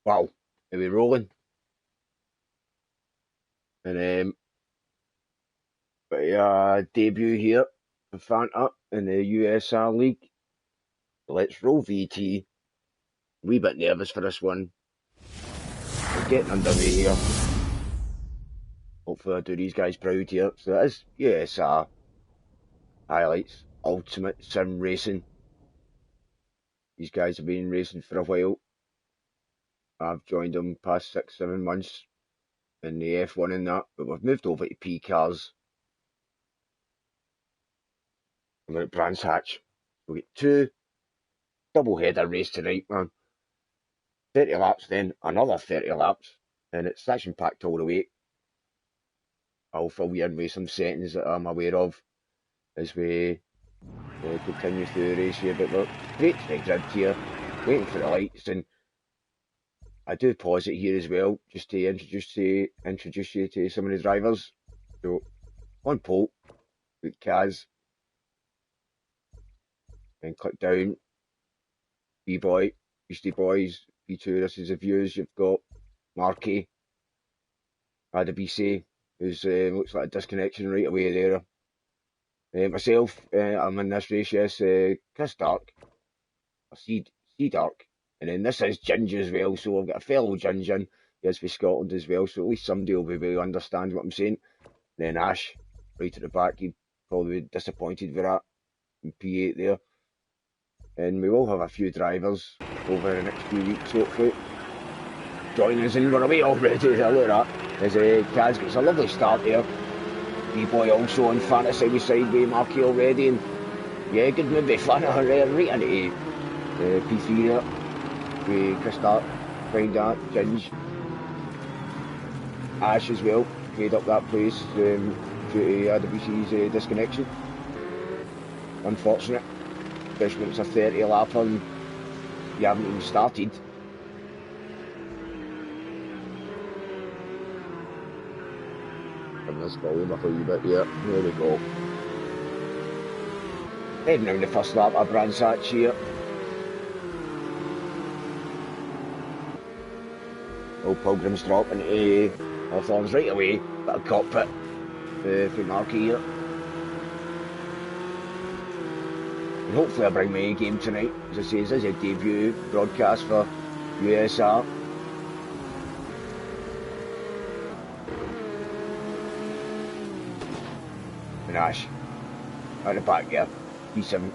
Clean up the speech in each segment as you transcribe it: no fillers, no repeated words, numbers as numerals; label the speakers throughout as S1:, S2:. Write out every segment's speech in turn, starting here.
S1: Wow, are we rolling? And debut here for Fanta in the USR League. Let's roll VT. Wee bit nervous for this one. We're getting underway here. Hopefully I do these guys proud here. So that is USR highlights, ultimate sim racing. These guys have been racing for a while. I've joined them past 6-7 months in the F1 and that, but we've moved over to P cars. We're at Brands Hatch. We get 2 double header race tonight, man. 30 laps, then another 30 laps, and it's action packed all the way. I'll fill you in with some settings that I'm aware of as we continue through the race here. But look, great grid here, waiting for the lights, and I do pause it here as well just to introduce you to some of the drivers. So on pole, with Kaz, then click down, B-Boy, Beastie Boys, B2, this is the views. You've got Marky, Adabisi, who's looks like a disconnection right away there. Myself, I'm in this race, yes, Chris Dark, or C Dark, and then this is Ginger as well, so I've got a fellow Ginger in, yes, for Scotland as well, so at least somebody will be able to understand what I'm saying. Then Ash, right at the back, he'd probably be disappointed with that, in P8 there. And we will have a few drivers over the next few weeks, hopefully. Joining us in, we're away already, look at that. As Kaz gets a lovely start there. B-Boy also on Fanta side with Marky already, and yeah, good move by Fanta right into P3 there. With Chris Dart, behind that, Ginge. Ash as well, made up that place due to AWC's disconnection. Unfortunate, especially when it's a 30 lapper and you haven't even started. This volume up a wee bit, yeah, there we go. Heading down the first lap of Brands Hatch here. Old Pilgrim's drop into Hawthorns right away, bit of cockpit for Marky here. And hopefully I bring my A game tonight. As I say, this is a debut broadcast for USR. And Ash, out the back here, P7.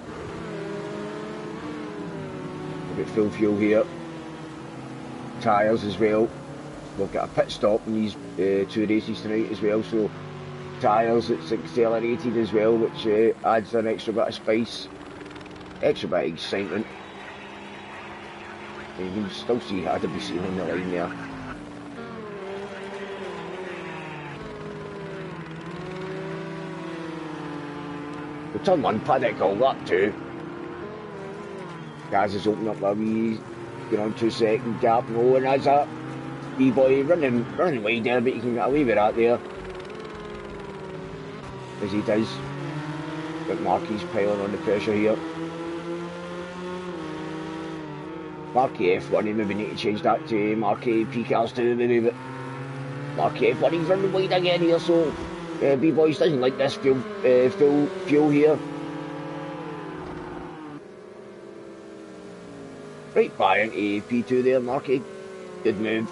S1: We've got full fuel here. Tyres as well. We've got a pit stop in these 2 races tonight as well, so tyres, it's accelerated as well, which adds an extra bit of spice, extra bit of excitement. And you can still see AWC on the line there. The turn 1 paddock all that too. Gaz has opened up a wee, on 2-second gap, and that's that. B-Boy running wide there, but you can get away with that there. As he does. But Marky's piling on the pressure here. Marky F1, you maybe need to change that to Marky P-Cars too, maybe, but Marky F1, he's running wide again here, so B-Boys doesn't like this full fuel here. Right by into P2 there, Marky. Good move.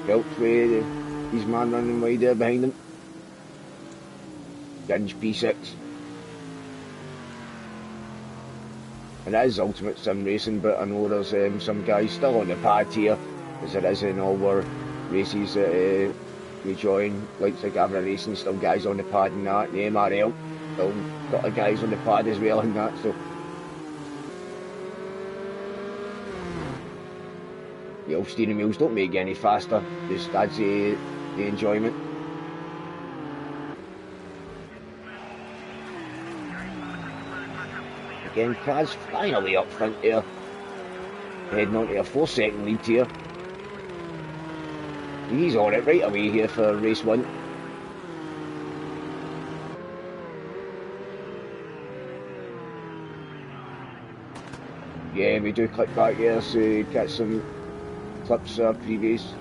S1: Helped with his man running wide there behind him. Ginge P6. And it is Ultimate Sim Racing, but I know there's some guys still on the pad here, as it is in all our races that we join, like Gavra Racing, still guys on the pad and that, and the MRL, still got the guys on the pad as well and that, so. The old steering wheels don't make you any faster, just adds the enjoyment. Again, Kaz finally up front there, heading on to a 4-second lead here. He's on it right away here for race 1. Yeah, we do click back here, so you get some clips of previous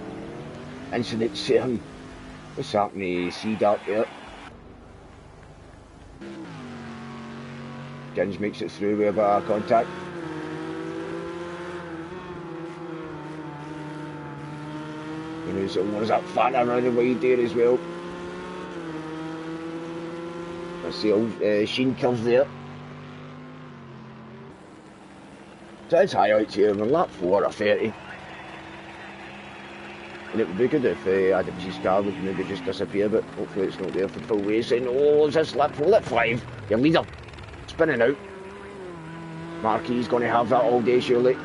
S1: incidents there. What's happening to Sea Dark there? Ginge makes it through with a bit of contact. And there's that Fanta running wide there as well. That's the old Sheen curves there. So it's high out here, we're lap 4 or 30. And it would be good if Adams's car would maybe just disappear, but hopefully it's not there for full racing. Oh, is this lap 4, lap 5? Your leader, spinning out. Marquis going to have that all day surely.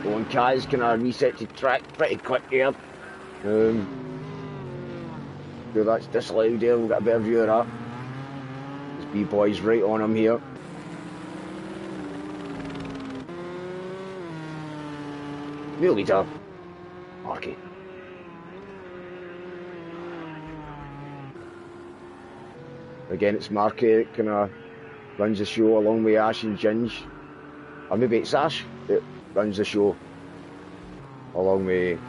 S1: Oh, and Kaz kind of reset to track pretty quick here. So that's disallowed there, we'll get a better view of that. This B-boy's right on him here. New leader, Marquis. Again, it's Marquis that kind of runs the show along with Ash and Ginge. Or maybe it's Ash that runs the show along with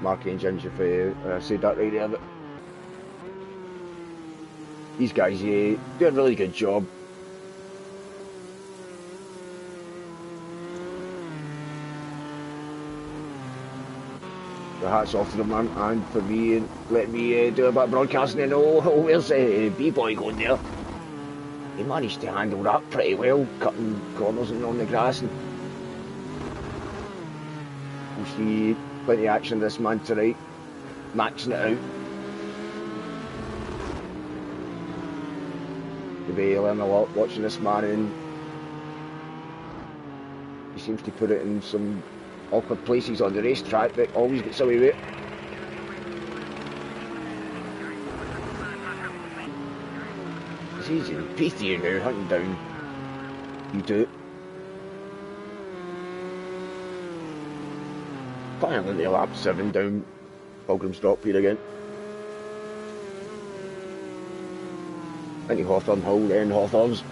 S1: Marquis and Ginge, if I said that right there. But these guys do a really good job. So hats off to them, man, and for me, and let me do a bit of broadcasting. And where's B-boy going there? He managed to handle that pretty well, cutting corners and on the grass. And we'll see plenty of action this man tonight, maxing it out. You'll be learning a lot watching this man, and he seems to put it in some awkward places on the racetrack, but always gets away with it. It's easy in P3 now, hunting down you do. Finally into lap 7 down Pilgrim's Drop here again. Into Hawthorne Hill, then Hawthorns.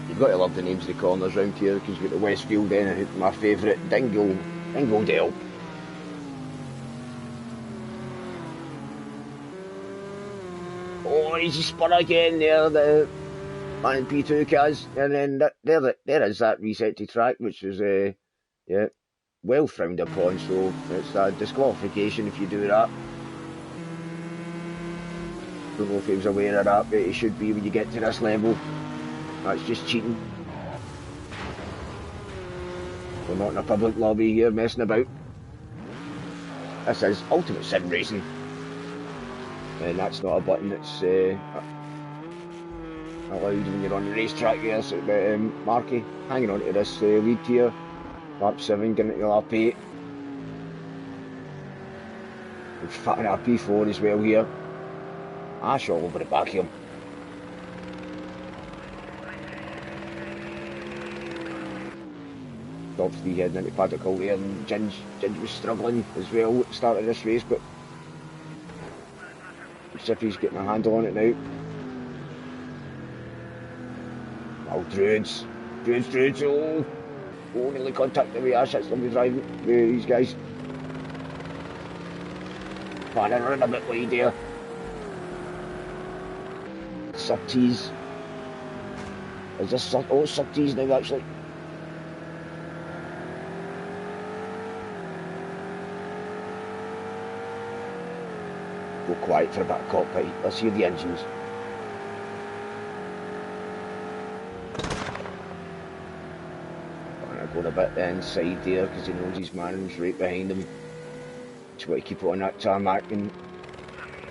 S1: You've got to love the names of the corners round here, because you've got the Westfield then, and my favourite, Dingledale. Oh, easy spun again there, the man in P2 Kaz, and then there is that reset to track, which is yeah, well frowned upon, so it's a disqualification if you do that. Don't know if he was aware of that, but he should be when you get to this level. That's just cheating. We're not in a public lobby here messing about. This is Ultimate Sim Racing. And that's not a button that's allowed when you're on the racetrack here. So, Marky hanging on to this lead here. Lap 7, getting into lap 8. We're fatting our P4 as well here. Ash all over the back here. Obviously heading into paddock hole there, and Ginge was struggling as well at the start of this race, but Siffy's getting a handle on it now. Oh, Druids, oh, nearly contacted with Ash, that's going to be driving with these guys. Man, I'm running a bit wide there. Sub-T's. Is this Sub-T's now actually? Go quiet for a bit of cockpit. Let's hear the engines. Going a bit inside there because he knows his man's right behind him. Just want to keep it on that tarmac, and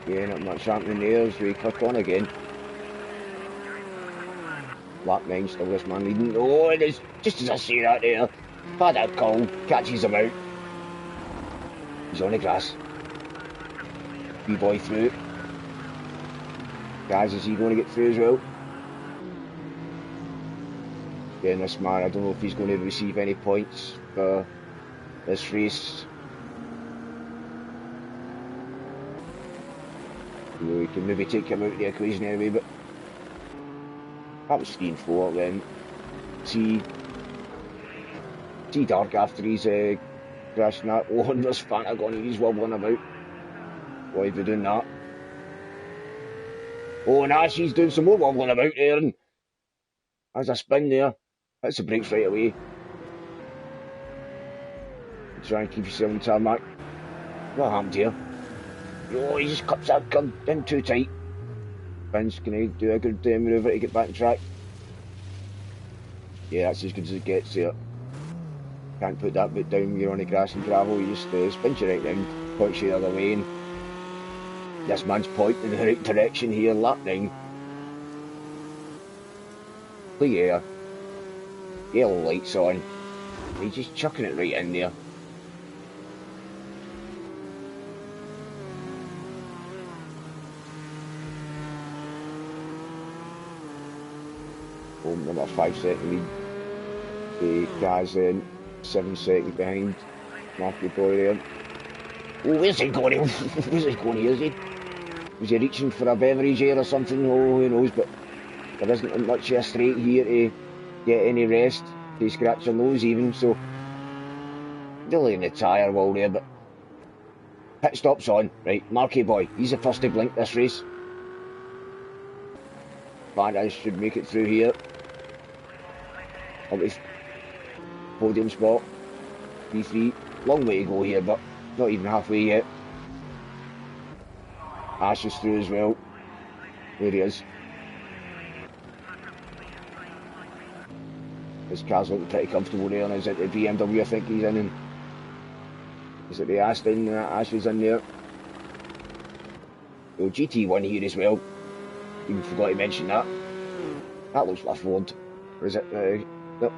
S1: yeah, not much happening there as we click on again. Lap 9 still this man leading. Oh, it is just as I say that there. Bad out call, catches him out. He's on the grass. B-boy through. Guys, is he going to get through as well? Again, this man, I don't know if he's going to receive any points for this race. We can maybe take him out of the equation anyway, but that was 3 and 4 then. see Dark after he's crashing that. Oh, and there's Fanta going, he's wobbling about. Why are they doing that? Oh, and Ashley's doing some more wobbling about there, and there's a spin there. That's the brakes right away. Try and keep yourself on tarmac. What happened here? Oh, he just cuts that curb in too tight. Ben's gonna do a good manoeuvre to get back on track. Yeah, that's as good as it gets there. Can't put that bit down when you're on the grass and gravel. You just spins you right round, points you the other way, and this man's pointing in the right direction here, lap 9. Clear air. Yellow lights on. He's just chucking it right in there. Oh, number 5 second lead. The guy's in 7 seconds behind Marky Boy there. Oh, where's he going? Where's he going here, is he? Was he reaching for a beverage here or something? Oh, who knows, but there isn't much of a straight here to get any rest. They scratch their nose even, so really in the tyre wall there, but pit stop's on. Right, Marky Boy, he's the first to blink this race. Fanta should make it through here. Up to podium spot. P3. Long way to go here, but not even halfway yet. Ash is through as well. There he is. His car's looking pretty comfortable there, and is it the BMW I think he's in? And is it the Aston? Ash is in there. So GT1 here as well. Even forgot to mention that. That looks like a Ford. Or is it? No.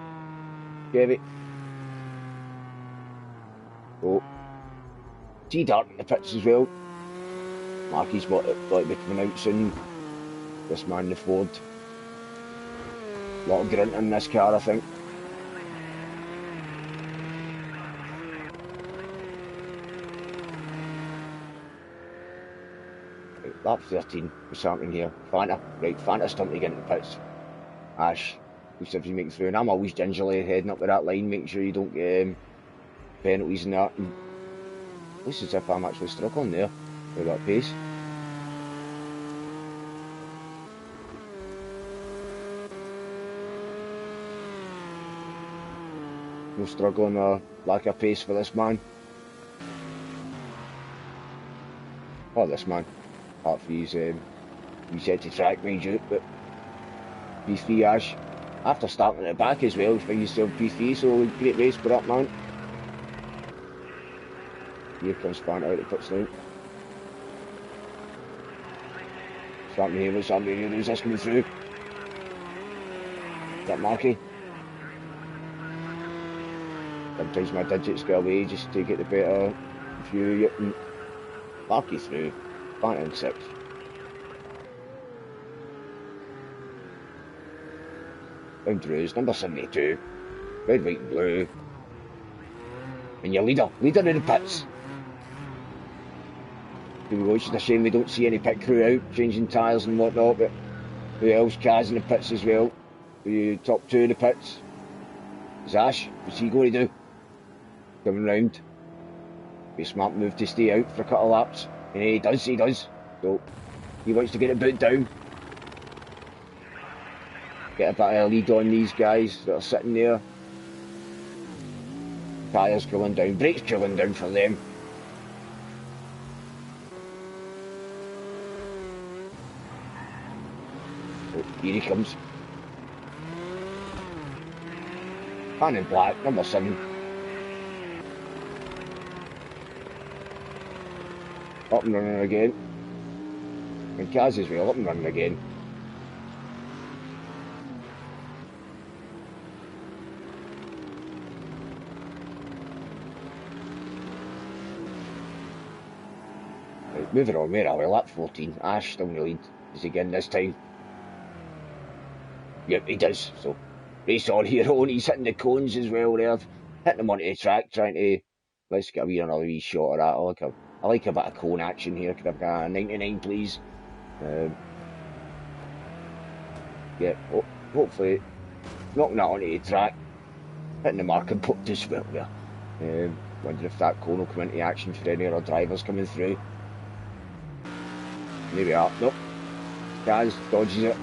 S1: Chevy. So Dark in the pits as well. Marky's got to be coming out soon. This man, the Ford. A lot of grunt in this car, I think. Right, lap 13, what's happening here? Fanta, right, Fanta's time to get into the pits. Ash, looks if you make it through, and I'm always gingerly heading up to that line, making sure you don't get penalties and that. And it looks as if I'm actually struggling there with that pace. No struggling or lack of pace for this man. Oh, this man. Apart from his reset to track, mind you, but P3 Ash. After starting at the back as well, find yourself P3, so great race for that man. Here comes Fanta out of the pits now. What's happening here? What's happening here? Who's this coming through? Is that Marky? Sometimes my digits go away just to get the better view. Marky through. Fanta in 6th. Down to Rose, number 72. Red, white and blue. And your leader in the pits. It's a shame we don't see any pit crew out, changing tyres and whatnot, but who else? Kaz in the pits as well. The top 2 in the pits. It's Ash, what's he going to do? Coming round. Be a smart move to stay out for a couple of laps. And he does. So, he wants to get it boot down. Get a bit of a lead on these guys that are sitting there. Tyres cooling down, brakes cooling down for them. Oh, here he comes. Man in black, number 7. Up and running again. And Kaz as well, up and running again. Right, moving on, where are we? Lap 14. Ash still in the lead. Is he getting this time? Yep, he does. So, race on here, and he's hitting the cones as well there. Hitting them onto the track, trying to... Let's get another wee shot of that. I like a bit of cone action here. Could have got a 99, please. Yeah, hopefully knocking that onto the track, hitting the marking board as well there. Wondering if that cone will come into action for any other drivers coming through. There we are. Nope. Gaz dodges it.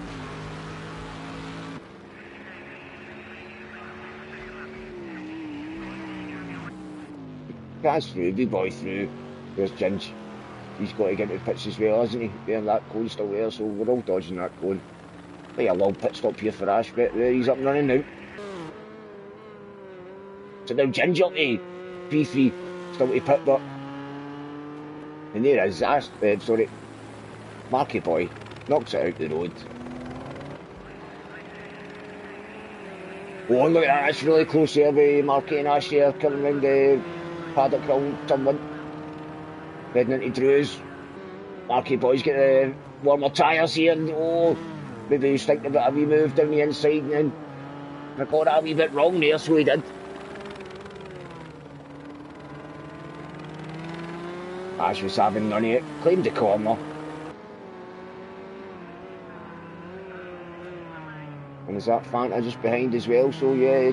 S1: Gaz through, big boy through. There's Ginge. He's got to get into the pits as well, hasn't he? There, that cone's still there, so we're all dodging that cone. Like a little pit stop here for Ash, but there he's up and running now. So now Ginge up to P3, still to pit, but... And there is Ash, sorry, Marky Boy, knocks it out the road. Oh, look at that, it's really close there with Marky and Ash here, coming round the paddock hill, turn 1. Heading into Drew's. Marky Boy's got the warmer tyres here, and oh, maybe he's thinking about a wee move down the inside, and then I got that a wee bit wrong there, so he did. Ash was having none of it, claimed the corner. And there's that Fanta just behind as well, so yeah,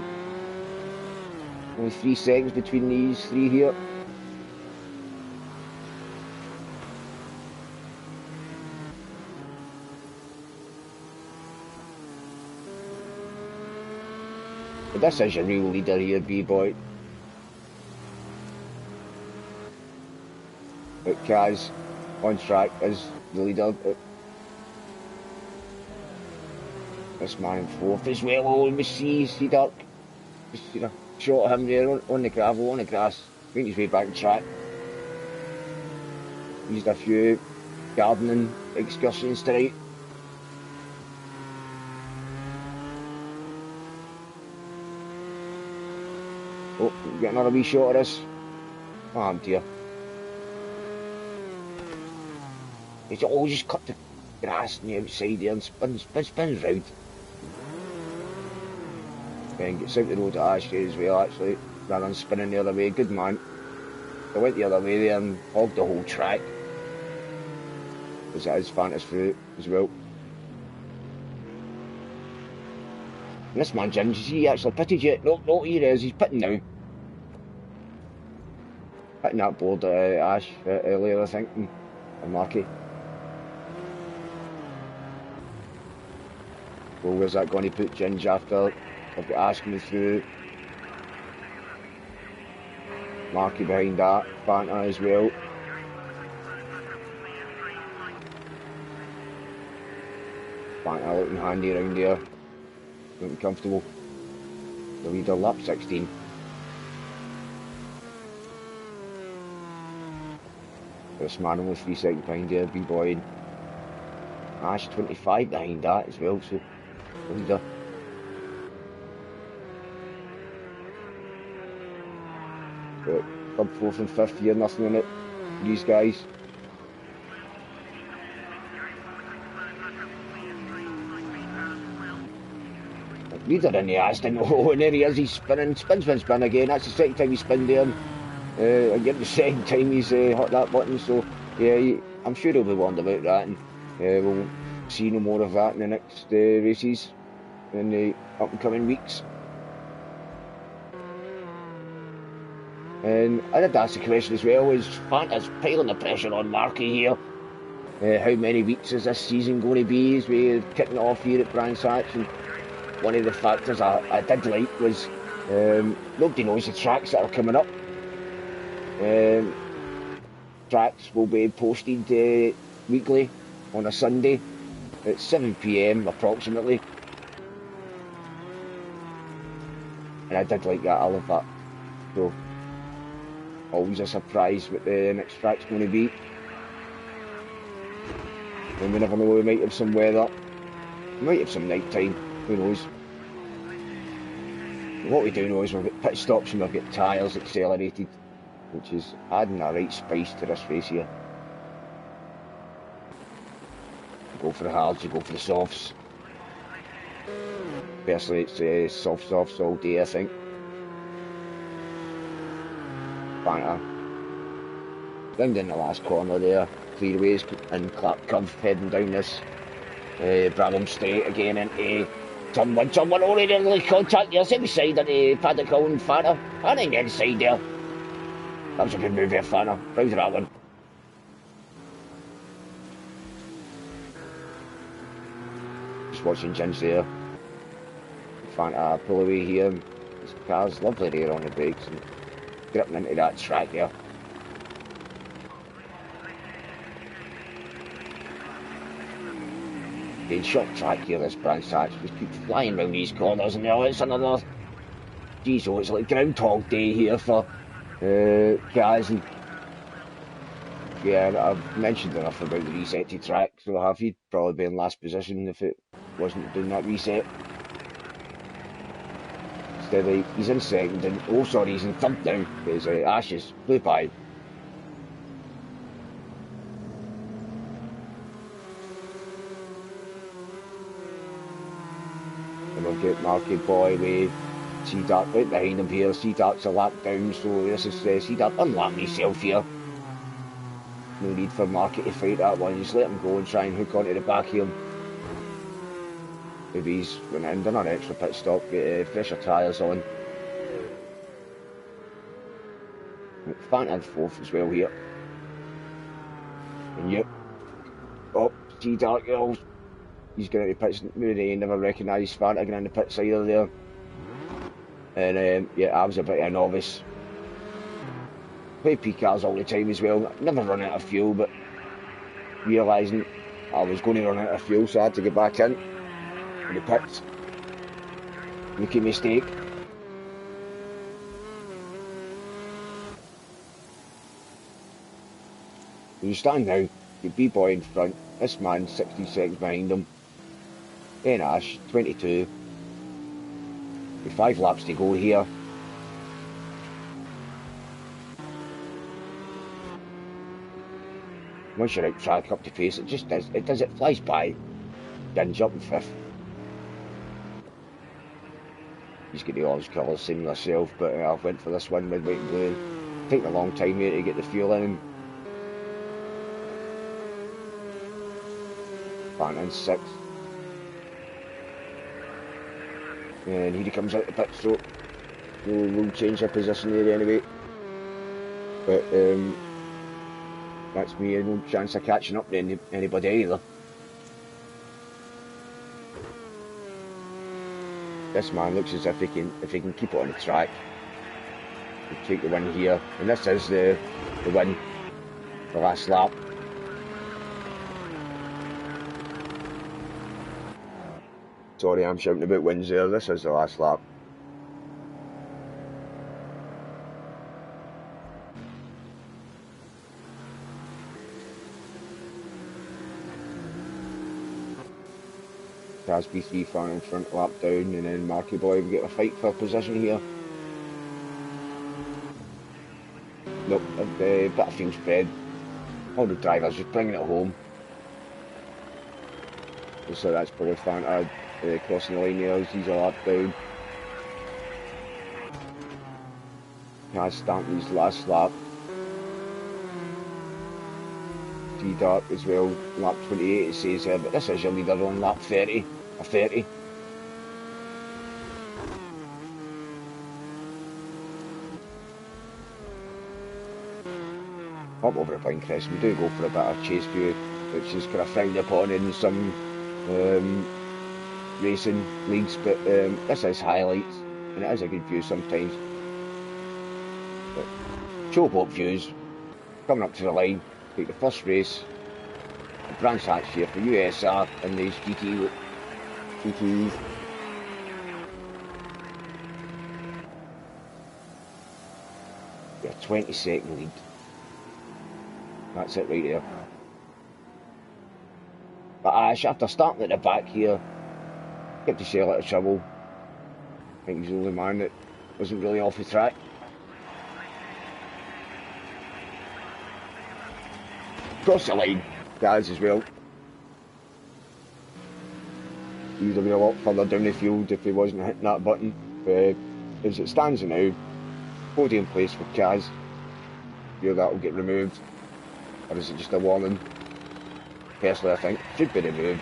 S1: only 3 seconds between these 3 here. But this is your real leader here, B-Boy. But Kaz on track is the leader. This man in 4th as well. Oh, we see Dark. Just, you know, shot him there on the gravel, on the grass. Making his way back to track. Used a few gardening excursions tonight. Oh, get another wee shot of this. Oh dear. He's always just cut the grass on the outside there and spins round. And gets out the road to Ash as well, actually, rather than spinning the other way. Good man. They went the other way there and hogged the whole track. Because that is Fanta's through as well. And this man, Ginge, he actually pitted yet? No, here he is, he's pitting now. Pitting that board Ash earlier, I think, and Marky. Well, where's that going to put Ginge after? I've got Ash coming through. Marky behind that, Fanta as well. Fanta looking handy around there. Looking comfortable. The leader, lap 16. This man only 3 seconds behind there, B-Boy. And Ash 25 behind that as well, so the leader. But 3rd, 4th and 5th here, nothing in it. These guys. Leader in the Aston, oh, and there he is, he's spinning, spin again. That's the second time he's spinned there. Again, the second time he's hit that button, so yeah, I'm sure he'll be warned about that, and we'll see no more of that in the next races in the up and coming weeks. And I did ask the question as well, is Fanta's piling the pressure on Marky here? How many weeks is this season going to be as we're kicking off here at Brands Hatch? And one of the factors I did like was nobody knows the tracks that are coming up. Tracks will be posted weekly on a Sunday at 7 PM approximately. And I did like that, I love that. So, always a surprise what the next track's going to be. And we never know, we might have some weather. We might have some night time, who knows. But what we do know is we've got pit stops and we've got tyres accelerated, which is adding a right spice to this race here. You go for the hards, you go for the softs. Personally, it's softs all day, I think. Fanta. Round in the last corner there, clearaways and Clap Curve heading down this Brabham straight again into Someone already in the contact there, same side of the Fanta and Fanta. And then the inside there. That was a good move there, Fanta. Proud of that one. Just watching Jins there. Fanta pull away here. This car's lovely there on the brakes and gripping into that track there. Getting short track here, this branch hatch. Just keep flying round these corners and now it's another. Geez, oh, it's like Groundhog Day here for guys. And yeah, I've mentioned enough about the resetted track, so have he'd probably be in last position if it wasn't doing that reset. Instead, he's in second, and oh, sorry, he's in third now. There's Ashes, blue pie. And we'll get Marky Boy with Sea Dark right behind him here. Sea Dark's a lap down, so this is Sea Dark unlapping himself here. No need for Marky to fight that one, just let him go and try and hook onto the back here. Maybe he's went in, done an extra pit stop, get fresher tyres on. Fanta in fourth as well here. And yep. Oh, Sea Dark, he's going to pits, maybe never recognised Fanta getting in the pits either there. And yeah, I was a bit of a novice. Play P-cars all the time as well. Never run out of fuel, but realising I was going to run out of fuel, so I had to get back in the pits. Rookie mistake. You stand now, your B-boy in front, this man 60 seconds behind him. Then Ash, 22. With 5 laps to go here. Once you're out track up to pace, it just does, it flies by. Dinge up in 5th. He's got the orange colour, same myself, but I went for this one, midweek and blue. Taking a long time here to get the fuel in. Fanta in 6th. And here he comes out the pit, so we'll change our position there anyway. But that's me, no chance of catching up to anybody either. This man looks as if he can keep it on the track. He'll take the win here, and this is the win, the last lap. Sorry, I'm shouting about wins there. This is the last lap. BC fan in front, lap down, and then Marky Boy will get a fight for position here. Nope, a bit of field spread. All the drivers just bringing it home. So that's probably Fanta crossing the line there. He's a lap down. Has starting his last lap. Sea Dark as well, lap 28 it says here, but this is your leader on lap 30. A 30. Up over the Pinecrest, we do go for a bit of chase view, which is kind of frowned upon in some racing leagues, but this is highlights, and it is a good view sometimes. But showboat views, coming up to the line, take the first race, the branch hatch here for USR in these GTs. Your 20-second lead. That's it right there. But Ash, after starting at the back here, kept himself a lot of trouble. I think he's the only man that wasn't really off the track. Cross the line, guys, as well. He would have been a lot further down the field if he wasn't hitting that button. As it stands now, podium place for Kaz. Sure that will get removed. Or is it just a warning? Personally, I think it should be removed.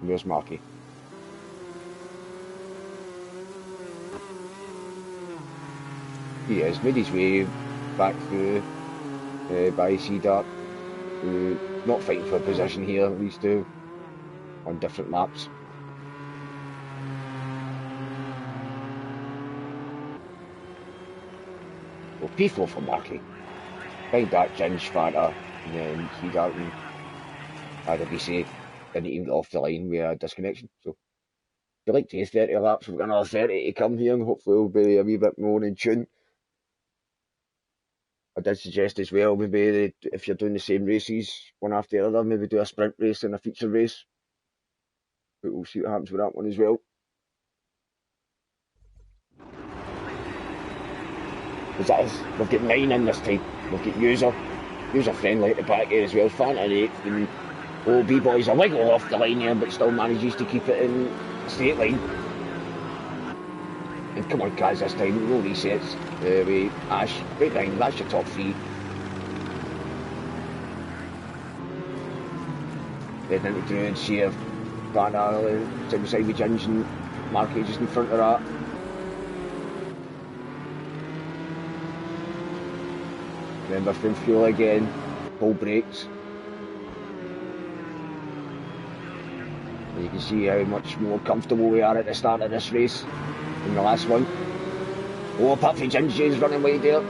S1: Where's Marky? He has made his way back through by Sea Dark. Not fighting for a position here, these two, on different maps. Well, P4 for Marky. Behind that, Ginge, Fanta, and then Sea Dark and IWC didn't even get off the line with a disconnection. So, if you like to 30 laps, we've got another 30 to come here, and hopefully we'll be a wee bit more in tune. I did suggest as well, maybe if you're doing the same races, one after the other, maybe do a sprint race and a feature race. But we'll see what happens with that one as well. Because that is, we've got 9 in this time. We've got user friendly at the back here as well. Fanta in 8th, and B-Boy's a wiggle off the line here, but still manages to keep it in a straight line. And come on, guys, this time, no resets. With Ash, right behind, that's your top 3. Heading into Drew and Sheer, Fanta side by side with Ginge and Marky just in front of that. Remember, from fuel again, full brakes. And you can see how much more comfortable we are at the start of this race than the last one. Oh, apart from Ginge running wide there.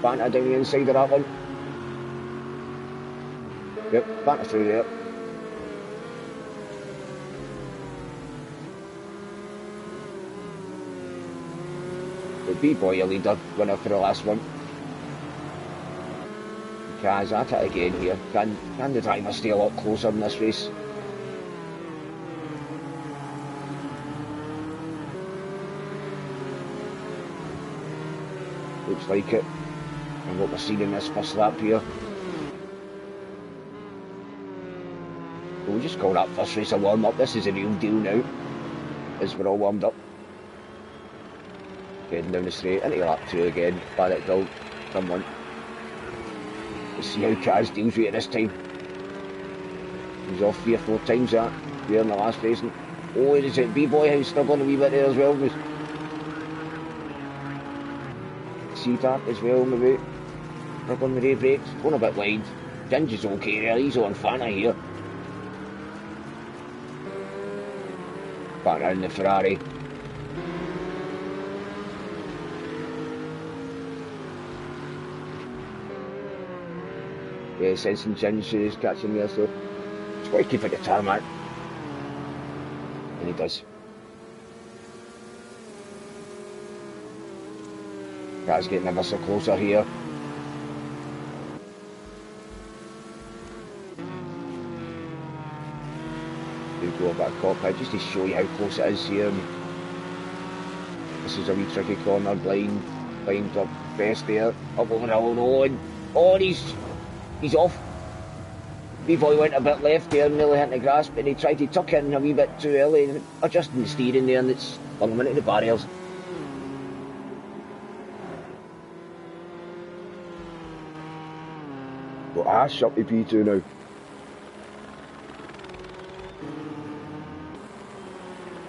S1: Fanta down the inside of that one. Yep, Fanta through there. The B-Boy, a leader, winner for the last one. Kaz at it again here. Can the driver stay a lot closer in this race? Looks like it. And what we're seeing in this first lap here. We'll just call that first race a warm-up. This is a real deal now, as we're all warmed up. Heading down the straight, into lap 2 again, Barrett Hill, turn 1. Let's see how Kaz deals with it this time. He's off 3 or 4 times that, there in the last race. Oh, is it B-Boy who's struggling a wee bit there as well? Sea Dark as well, maybe. Struggling with the brakes, going a bit wide. Ginge is okay there, he's on Fanta here. Back around the Ferrari. Yeah, sensing Ginge is catching there, so he's got to keep it the tarmac. And he does. Kaz getting ever so closer here. Do go back cockpit just to show you how close it is here. This is a wee tricky corner, blind up best there, up over the hill, and he's off. B-Boy went a bit left there, nearly hit the grass, but he tried to tuck in a wee bit too early, adjusting the steering there, and it's flung him into the barriers. Got Ash up to P2 now.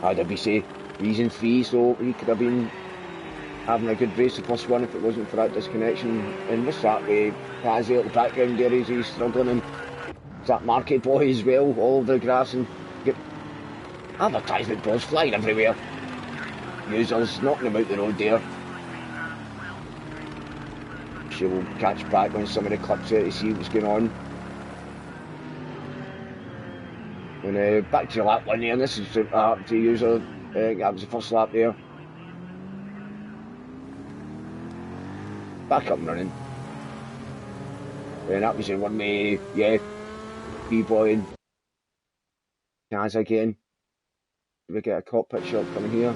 S1: IWC, reason 3, so he could have been having a good race the first one if it wasn't for that disconnection. And with that way, Kaz at the background there, he's struggling, and that Marky Boy as well, all over the grass, and get advertisement boards flying everywhere. Users knocking them out the road there. She will catch back on some of the clips there to see what's going on. And back to lap 1 there, and this is to user, that was the first lap there. Back up and running. And that was in one way, yeah. B-Boy and Kaz again. We get a cockpit shot coming here.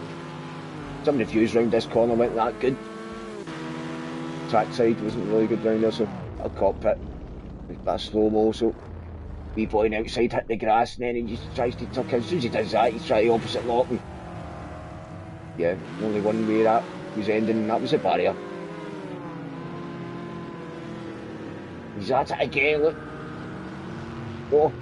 S1: Some of the views round this corner weren't that good. Track side wasn't really good round there, so a cockpit. That's slow-mo, so B-Boy on outside hit the grass, and then he just tries to tuck in. As soon as he does that, he's trying the opposite lock. And yeah, only one way that was ending, and that was a barrier. He's at it again, look. Oh.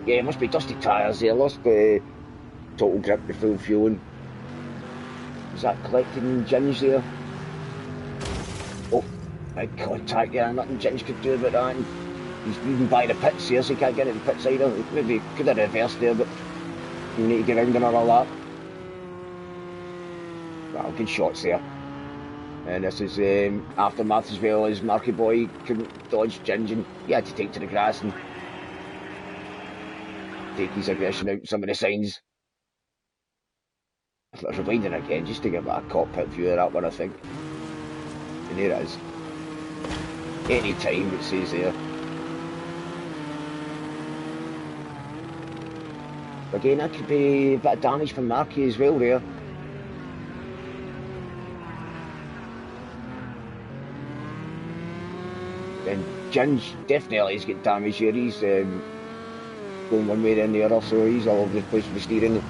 S1: Yeah, it must be dusty tyres there. Lost total grip to full fueling. Is that collecting Ginge there? Oh, big contact there. Nothing Ginge could do about that. And he's even by the pits here, so he can't get into the pits either. Maybe could have reversed there, but you need to get round another lap. Well, good shots there. And this is aftermath as well, as Marky Boy couldn't dodge Ginge and he had to take to the grass and take his aggression out some of the signs. Let's rewind it again just to get a cockpit view of that one, I think. And there it is. Any time it says there. Again, that could be a bit of damage from Marky as well there. And Ginge definitely has got damage here. He's going one way then the other, so he's all over the place with the steering.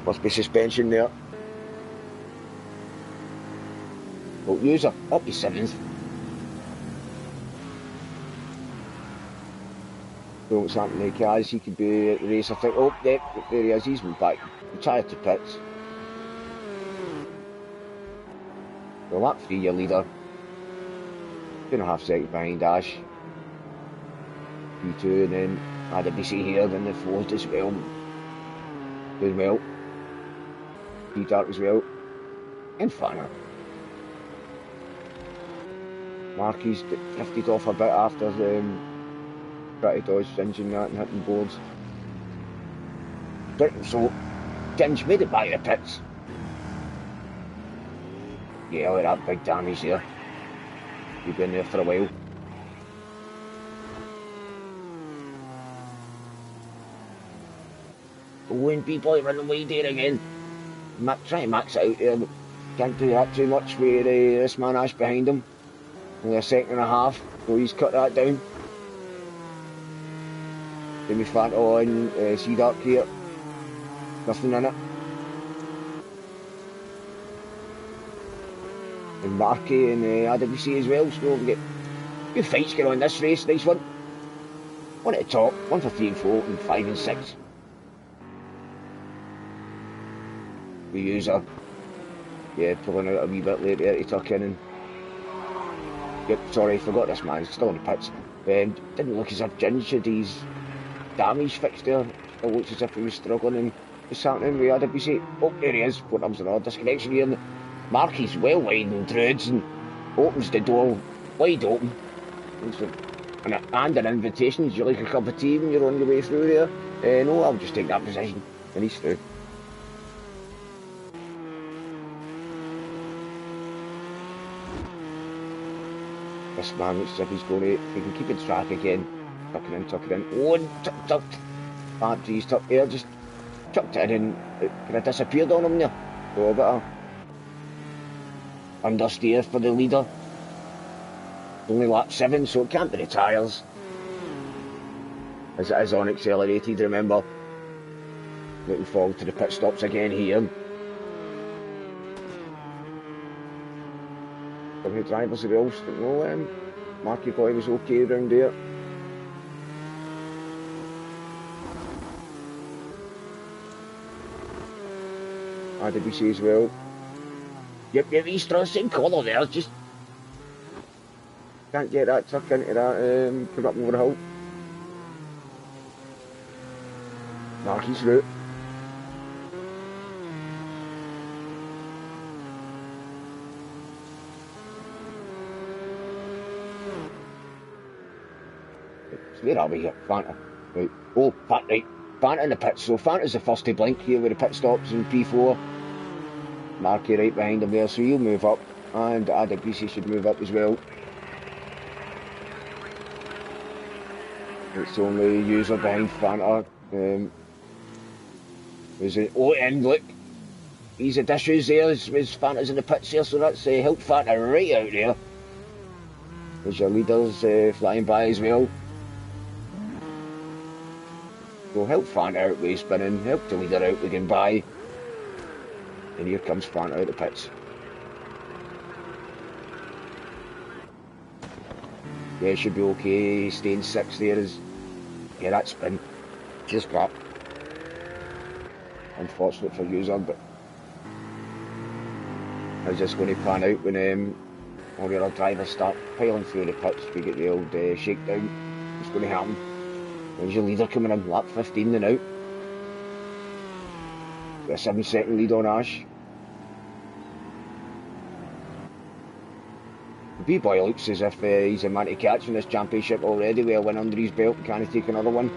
S1: Must be suspension there. Well, user up to 7th. So what's happening to Kaz? He could be at the race, I think. Oh, yep, there he is. He's been back. Retired to pits. Well, lap 3, your leader. 2.5 seconds behind Ash. P2, and then AWC here, then the 4th as well. Doing well. P-Dark as well. And Fanta. Marky's drifted off a bit after trying to dodge Ginge and that and hitting boards. So, Ginge made it back to the pits. Yeah, look at that big damage there. You've been there for a while. Oh, and B-Boy running wide there again. Try to max it out there, but can't do that too much with this man Ash behind him. Only a second and a half, so he's cut that down. Then we Fanta on Sea Dark here. Nothing in it. And Marky and AWC as well, so we get good fights going on in this race. Nice one. One at the top, one for 3 and 4, and 5 and 6. The user, yeah, pulling out a wee bit late there to tuck in and. Yep, sorry, forgot this man, still in the pits. Didn't look as if Ginge had his damage fixed there. Still looks as if he was struggling and what's happening with AWC. Oh, there he is, 4 numbers and all, disconnection here. And Marky's well wide and dreads and opens the door wide open. And an invitation, would you like a cup of tea when you're on your way through there? No, I'll just take that position. And he's through. This man looks as if he's going to, he can keep it track again. Tucking in. Oh, and tucked. Bad G's tucked there, just chucked it in and it kind of disappeared on him there. So a bit of understeer for the leader. Only lap 7, so it can't be the tyres. As it is on accelerated, remember. Looking forward to the pit stops again here. Some of the drivers are else don't know Marky Boy was okay around there. AWC as well. Yep, he's trying the same colour there, just can't get that truck into that, come up over the hill. Marky's through. Where are we here? Fanta. Right. Oh, right. Fanta in the pits. So Fanta's the first to blink here with the pit stops in P4. Marky right behind him there, so he'll move up. And AWC should move up as well. It's only user behind Fanta. And look, he's at issues there as Fanta's in the pits here, so that's helped Fanta right out there. There's your leaders flying by as well. So help Fanta out with spinning, help the leader out with getting by. And here comes Fanta out the pits. Yeah, should be okay, staying 6th there is, yeah, that spin. ridiculous crap. Unfortunate for user, but how's this going to pan out when all the other drivers start piling through the pits? We get the old shakedown. What's going to happen? There's your leader coming in, lap 15 then out. Got a 7-second lead on Ash. The B-boy looks as if he's a man to catch in this championship already, with a win under his belt. Can he take another one?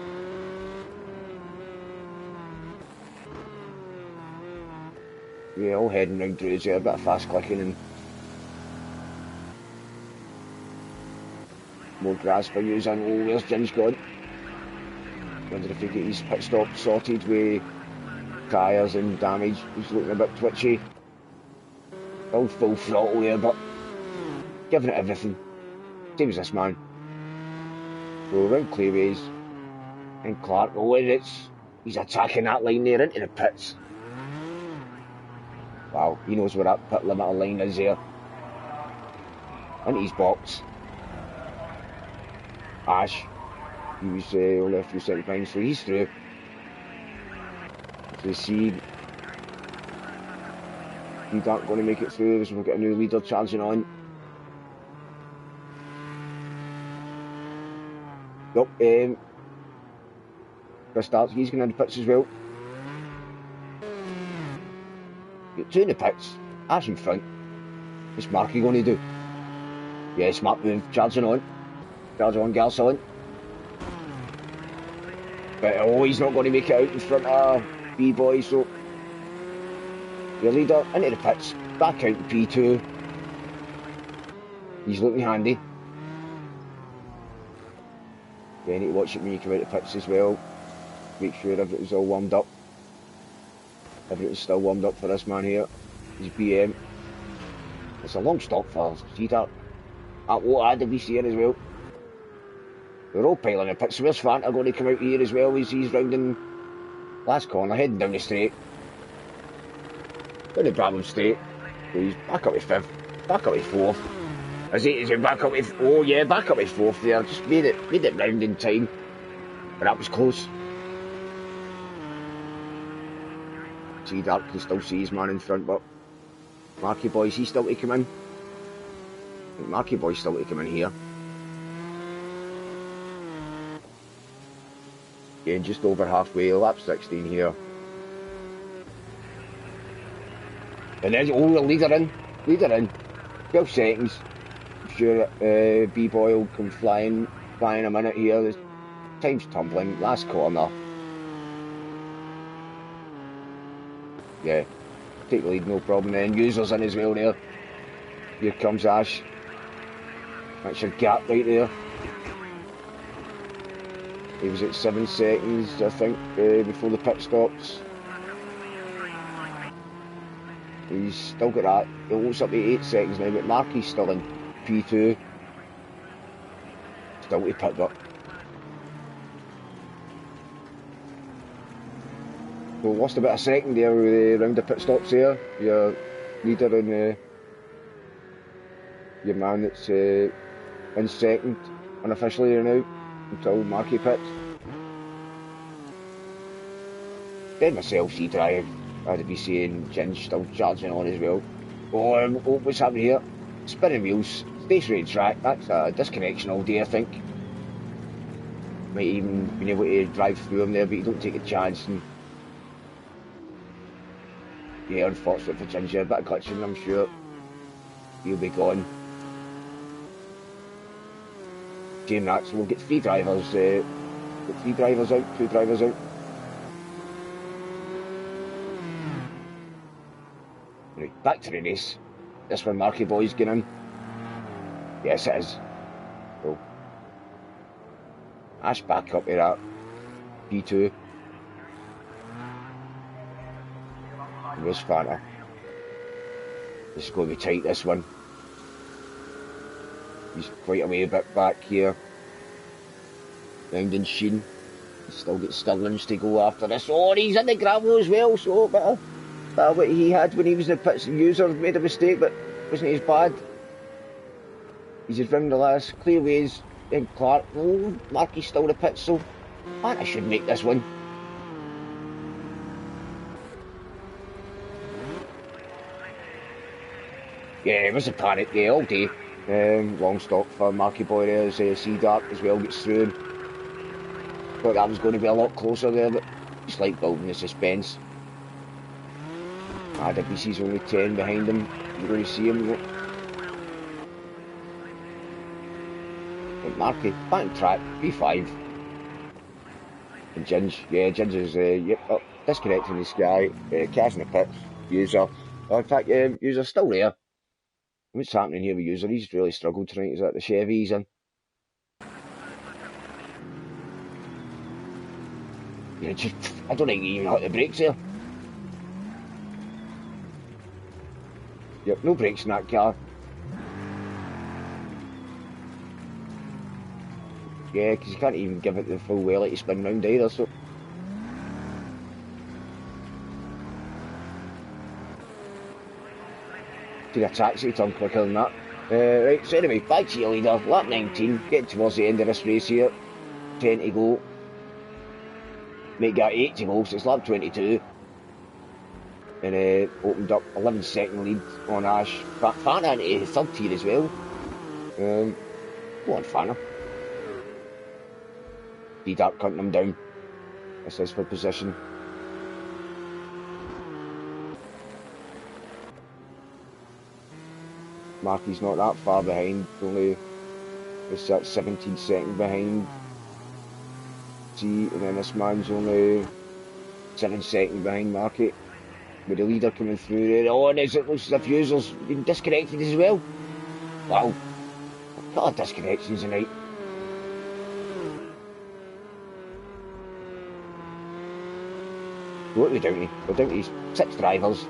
S1: Yeah, all heading round through there, a bit of fast clicking and more grass for you. And oh, where's Ginge gone? Wonder if he get his pit stop sorted with tyres and damage. He's looking a bit twitchy. Still full throttle there, but giving it everything. Same as this man. So around Clayways and Clark, oh, and he's attacking that line there into the pits. Wow, he knows where that pit limiter line is there. Into his box. Ash, he was only a few seconds behind, so he's through. So you see, he's not going to make it through, so we'll get a new leader charging on. Nope, Chris starts, he's going in the pits as well. Got two in the pits, Ash in front. What's Marky going to do? Yeah, smart move, charging on. Charge on, Garcon. But oh, he's not going to make it out in front of B-Boy, so your leader into the pits, back out to P2. He's looking handy. You need to watch it when you come out of the pits as well. Make sure everything's all warmed up. Everything's still warmed up for this man here. He's BM. It's a long stop for Cedar. At what did we see here as well? They're all piling in the pits. So where's Fanta going to come out here as well? He's rounding last corner, heading down the straight. Down the Brabham straight. So he's back up to 5th. Back up to 4th. Is he back up to... Oh yeah, back up to 4th there. Just made it round in time. But that was close. See, Dark can still see his man in front, but Marky Boy's he still to come in. I think Marky Boy's still to come in here. Again, just over halfway, lap 16 here. And then, oh, the leader in. 12 seconds. I'm sure B-Boy will come flying a minute here. The time's tumbling, last corner. Yeah, take the lead, no problem then. Users in as well there. Here comes Ash. That's your gap right there. He was at 7 seconds, I think, before the pit stops. He's still got that. It looks up to 8 seconds now, but Marky's still in P2. Still to pit up. So lost about a second there around the pit stops there. Your leader and your man that's in second unofficially there now until Marky pits. Then myself, C-Drive, I'd be seeing Ginge still charging on as well. Oh, what's happening here? Spinning wheels, stationary track, that's a disconnection all day I think. Might even been able to drive through them there, but you don't take a chance. And yeah, unfortunate for Ginger, a bit of glitching, I'm sure. He'll be gone. Game that, so we'll get 3 drivers. Get 3 drivers out, 2 drivers out. Right, back to the race. This one, Marky Boy's getting in. Yes, it is. So, Ash back up to that P2. Where's Fanta? This is going to be tight, this one. He's quite a way a bit back here. Round in Sheen. He's still got Stirlings to go after this. Oh, and he's in the gravel as well, so a bit of what he had when he was in the pits. The user made a mistake, but wasn't as bad. He's just round the last. Clearways, then Clark. Oh, Marky's still in the pits, so Fanta should make this one. Yeah, it was a panic day all day. Long stop for Marky Boy there as Sea Dark as well gets through him. Thought that was going to be a lot closer there, but just like building the suspense. WC's only 10 behind him. You're going to see him. And Marky, back on track, P5. And Ginge is disconnecting the sky, cars in the pits, User. In fact, User's still there. What's happening here with User? He's really struggled tonight. Is that the Chevy he's in? Yeah, I don't think he even hit the brakes there. Yep, no brakes in that car. Yeah, because you can't even give it the full welly to spin round either, so... Did a taxi turn quicker than that. Right, so anyway, back to your leader, lap 19, getting towards the end of this race here. 10 to go. Might get 8 to go, so it's lap 22. And opened up 11-second lead on Ash. Fanta into third tier as well. Go on, Fanta. D-Dark cutting him down. This is for position. Marky's not that far behind, only it's that 17 seconds behind. See, and then this man's only 7 seconds behind Marky. With the leader coming through there. Oh, and it looks as if User's been disconnected as well. Wow. A couple of disconnections tonight. What are we down to? We're down to 6 drivers.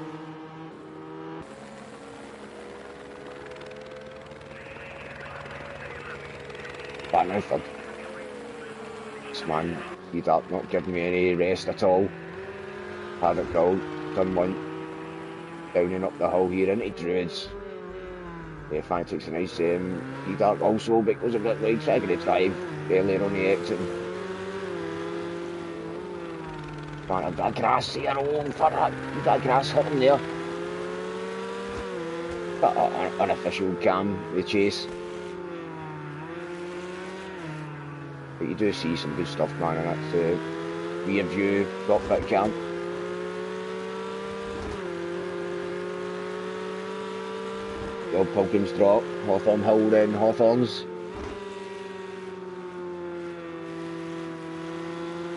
S1: Back now third. This man, he's up, not giving me any rest at all. Had it go, turn 1. Down and up the hill here into Druids. Yeah, Fanta takes a nice D-Dark also, but goes a bit late, trying to drive earlier on the exit. Fanta, that grass here, oh, Fanta, that grass hit him there. But unofficial cam, the chase. But you do see some good stuff, man, and that's rear view, cockpit cam. The old Pilgrim's Drop, Hawthorne Hill then Hawthorns.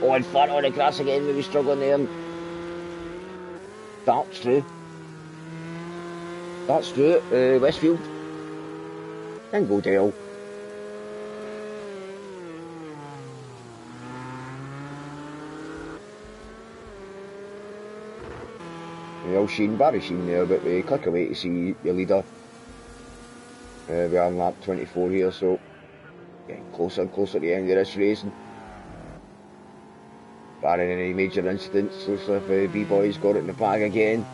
S1: Oh, and flat on the grass again, maybe struggling there. Dark's through. Dark's through, Westfield. And go Dale. The old Sheen, Barry Sheen there, but we click away to see your leader. We are on lap 24 here, so getting closer and closer to the end of this race. Barring any major incidents, looks like B-Boy's got it in the bag again.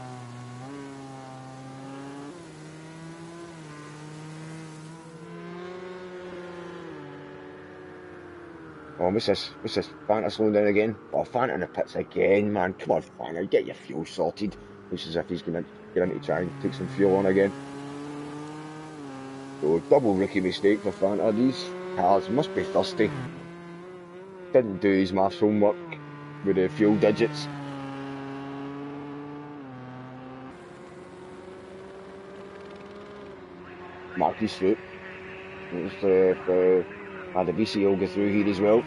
S1: Oh, what's this? Fanta slowing down again? Oh, Fanta in the pits again, man. Come on, Fanta, get your fuel sorted. Looks as if he's going to get in to try and take some fuel on again. So, double rookie mistake for Fanta. These cars must be thirsty. Didn't do his maths homework with the fuel digits. Marky's through. Looks like the VC will go through here as well.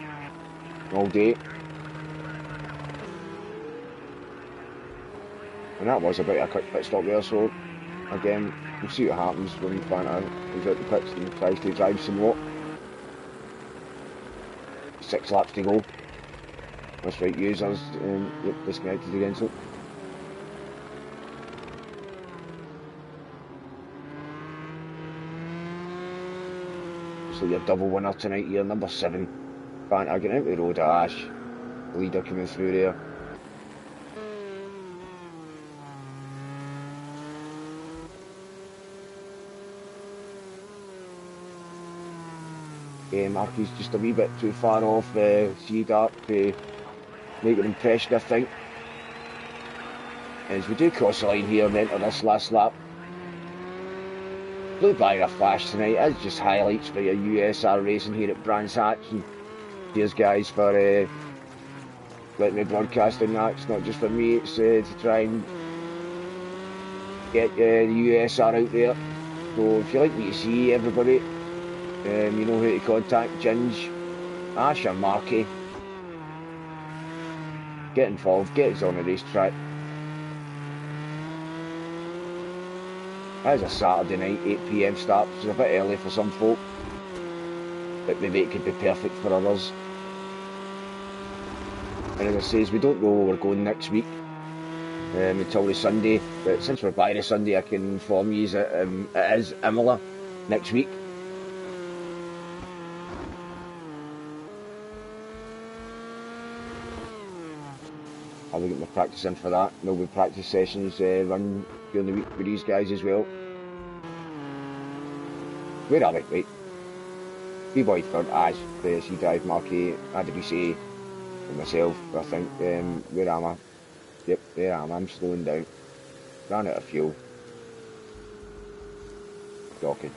S1: All day. And that was a bit of a quick pit stop there, so again, we'll see what happens when Fanta goes out the pits and tries to drive some more. 6 laps to go. That's right, Users disconnected again, so. So your double winner tonight here, number 7. Fanta getting out the road, Ash. Leader coming through there. Marky's just a wee bit too far off Sea Dark to make an impression, I think. As we do cross the line here and enter this last lap. Blue Banner Flash tonight is just highlights for your USR racing here at Brands Hatch. And cheers, guys, for letting me broadcast on that. It's not just for me, it's to try and get the USR out there. So if you like what you see, everybody, you know who to contact. Ginge, Ash or Marky. Get involved, get us on the racetrack. That is a Saturday night, 8 PM start, which is a bit early for some folk, but maybe it could be perfect for others. And as I say, we don't know where we're going next week until the Sunday, but since we're by the Sunday, I can inform you that it is Imola next week. I'll be getting my practice in for that. There'll be practice sessions run during the week with these guys as well. Where are we? Right. B-Boy third, Ash, C Drive, Marky, AWC, and myself, I think. Where am I? Yep, there I am. I'm slowing down. Ran out of fuel. Talking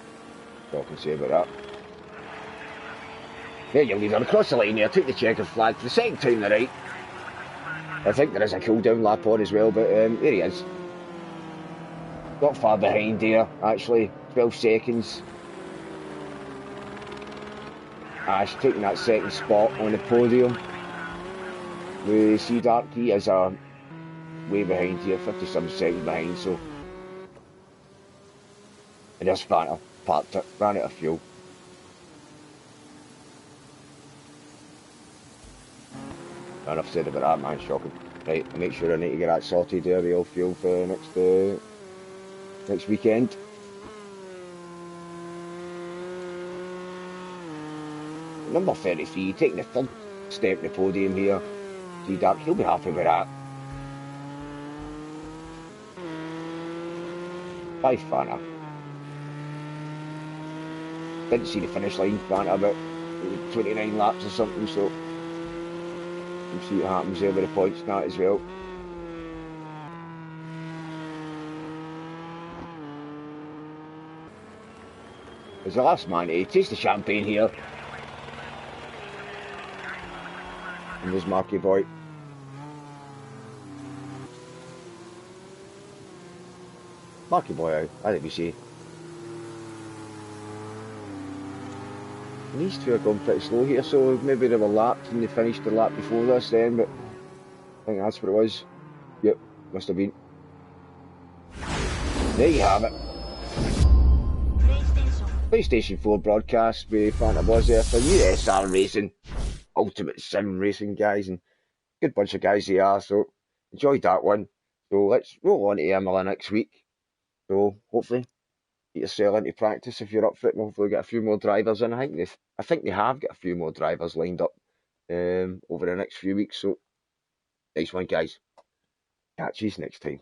S1: say about that. There you leader across the line there, took the checkered flag for the second time tonight. I think there is a cool down lap on as well, but there he is. Not far behind here, actually, 12 seconds. Ash taking that second spot on the podium. We see Darky is way behind here, 57 seconds behind, so. And there's Fanta, parked it, ran out of fuel. Enough said about that, man, shocking. Right, I'll make sure I need to get that sorted there, the old fuel for next weekend. Number 33, taking the third step in the podium here. See Dark, he'll be happy with that. 5 Fanta. Didn't see the finish line, Fanta, about 29 laps or something, so we'll see what happens there with the points and that as well. As the last man to taste the champagne here. And there's Marky Boy. Marky Boy out, I think we see. And these two are going pretty slow here, so maybe they were lapped and they finished the lap before this then, but I think that's what it was. Yep, must have been. There you have it. PlayStation 4 broadcast with Fanta Buzz there for USR Racing. Ultimate Sim Racing guys, and good bunch of guys they are, so enjoyed that one. So let's roll on to Imola next week. So hopefully get yourself into practice if you're up for it, and hopefully get a few more drivers in. I think they have got a few more drivers lined up over the next few weeks, so nice one guys. Catch you next time.